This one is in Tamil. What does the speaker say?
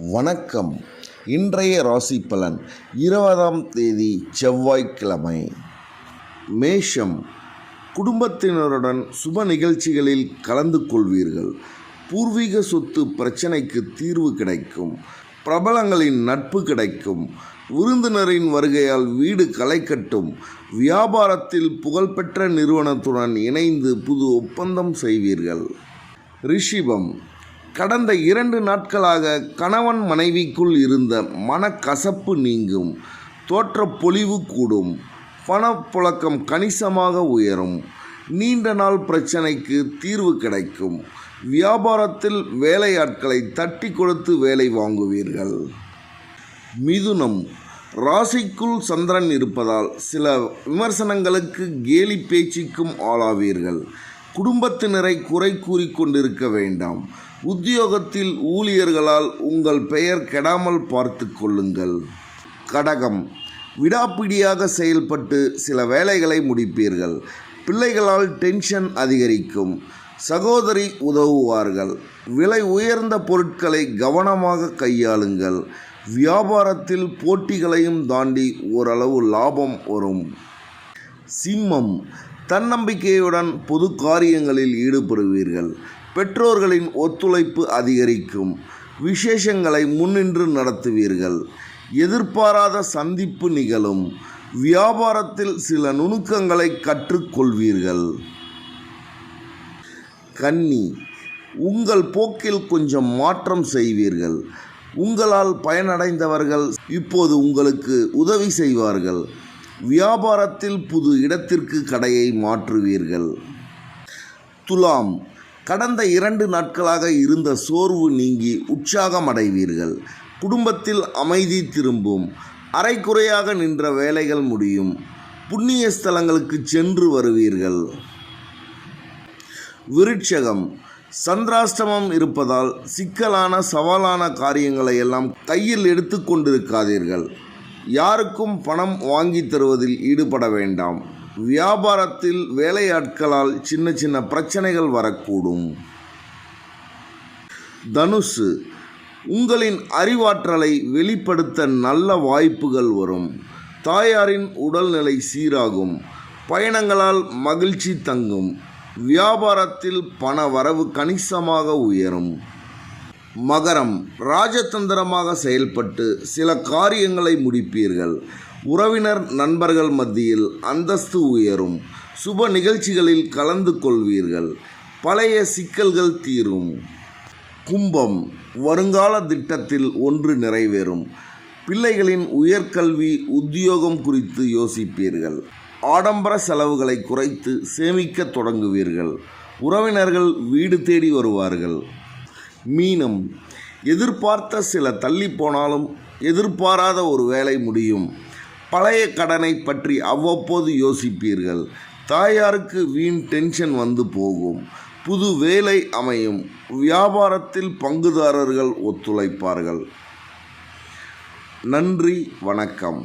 வணக்கம். இன்றைய ராசி பலன் 20ஆம் தேதி செவ்வாய்க்கிழமை. மேஷம். குடும்பத்தினருடன் சுப நிகழ்ச்சிகளில் கலந்து கொள்வீர்கள். பூர்வீக சொத்து பிரச்சனைக்கு தீர்வு கிடைக்கும். பிரபலங்களின் நட்பு கிடைக்கும். விருந்தினரின் வருகையால் வீடு களை கட்டும். வியாபாரத்தில் புகழ்பெற்ற நிறுவனத்துடன் இணைந்து புது ஒப்பந்தம் செய்வீர்கள். ரிஷிபம். கடந்த 2 நாட்களாக கணவன் மனைவிக்குள் இருந்த மனக்கசப்பு நீங்கும். தோற்ற பொலிவு கூடும். பணப்புழக்கம் கணிசமாக உயரும். நீண்ட நாள் பிரச்சனைக்கு தீர்வு கிடைக்கும். வியாபாரத்தில் வேலையாட்களை தட்டி கொடுத்து வேலை வாங்குவீர்கள். மிதுனம். ராசிக்குள் சந்திரன் இருப்பதால் சில விமர்சனங்களுக்கு கேலி பேச்சுக்கும் ஆளாவீர்கள். குடும்பத்தினரை குறை கூறிக்கொண்டிருக்க வேண்டாம். உத்தியோகத்தில் ஊழியர்களால் உங்கள் பெயர் கெடாமல் பார்த்து கொள்ளுங்கள். கடகம். விடாப்பிடியாக செயல்பட்டு சில வேலைகளை முடிப்பீர்கள். பிள்ளைகளால் டென்ஷன் அதிகரிக்கும். சகோதரி உதவுவார்கள். விலை உயர்ந்த பொருட்களை கவனமாக கையாளுங்கள். வியாபாரத்தில் போட்டிகளையும் தாண்டி ஓரளவு லாபம் வரும். சிம்மம். தன்னம்பிக்கையுடன் பொது காரியங்களில் ஈடுபடுவீர்கள். பெற்றோர்களின் ஒத்துழைப்பு அதிகரிக்கும். விசேஷங்களை முன்னின்று நடத்துவீர்கள். எதிர்பாராத சந்திப்பு நிகழும். வியாபாரத்தில் சில நுணுக்கங்களை கற்றுக்கொள்வீர்கள். கன்னி. உங்கள் போக்கில் கொஞ்சம் மாற்றம் செய்வீர்கள். உங்களால் பயனடைந்தவர்கள் இப்போது உங்களுக்கு உதவி செய்வார்கள். வியாபாரத்தில் புது இடத்திற்கு கடையை மாற்றுவீர்கள். துலாம். கடந்த 2 நாட்களாக இருந்த சோர்வு நீங்கி உற்சாகம் அடைவீர்கள். குடும்பத்தில் அமைதி திரும்பும். அரைக்குறையாக நின்ற வேலைகள் முடியும். புண்ணிய ஸ்தலங்களுக்கு சென்று வருவீர்கள். விருட்சகம். சந்திராஷ்டமம் இருப்பதால் சிக்கலான சவாலான காரியங்களை எல்லாம் கையில் எடுத்து கொண்டிருக்காதீர்கள். யாருக்கும் பணம் வாங்கி தருவதில் ஈடுபட வேண்டாம். வியாபாரத்தில் வேலையாட்களால் சின்ன சின்ன பிரச்சனைகள் வரக்கூடும். தனுசு. உங்களின் அறிவாற்றலை வெளிப்படுத்த நல்ல வாய்ப்புகள் வரும். தாயாரின் உடல்நிலை சீராகும். பயணங்களால் மகிழ்ச்சி தங்கும். வியாபாரத்தில் பண வரவு கணிசமாக உயரும். மகரம். ராஜதந்திரமாக செயல்பட்டு சில காரியங்களை முடிப்பீர்கள். உறவினர் நண்பர்கள் மத்தியில் அந்தஸ்து உயரும். சுப நிகழ்ச்சிகளில் கலந்து கொள்வீர்கள். பழைய சிக்கல்கள் தீரும். கும்பம். வருங்கால திட்டத்தில் ஒன்று நிறைவேறும். பிள்ளைகளின் உயர்கல்வி உத்தியோகம் குறித்து யோசிப்பீர்கள். ஆடம்பர செலவுகளை குறைத்து சேமிக்க தொடங்குவீர்கள். உறவினர்கள் வீடு தேடி வருவார்கள். மீனம். எதிர்பார்த்த சில தள்ளி போனாலும் எதிர்பாராத ஒரு வேலை முடியும். பழைய கடனை பற்றி அவ்வப்போது யோசிப்பீர்கள். தாயாருக்கு வீண் டென்ஷன் வந்து போகும். புது வேலை அமையும். வியாபாரத்தில் பங்குதாரர்கள் ஒத்துழைப்பார்கள். நன்றி, வணக்கம்.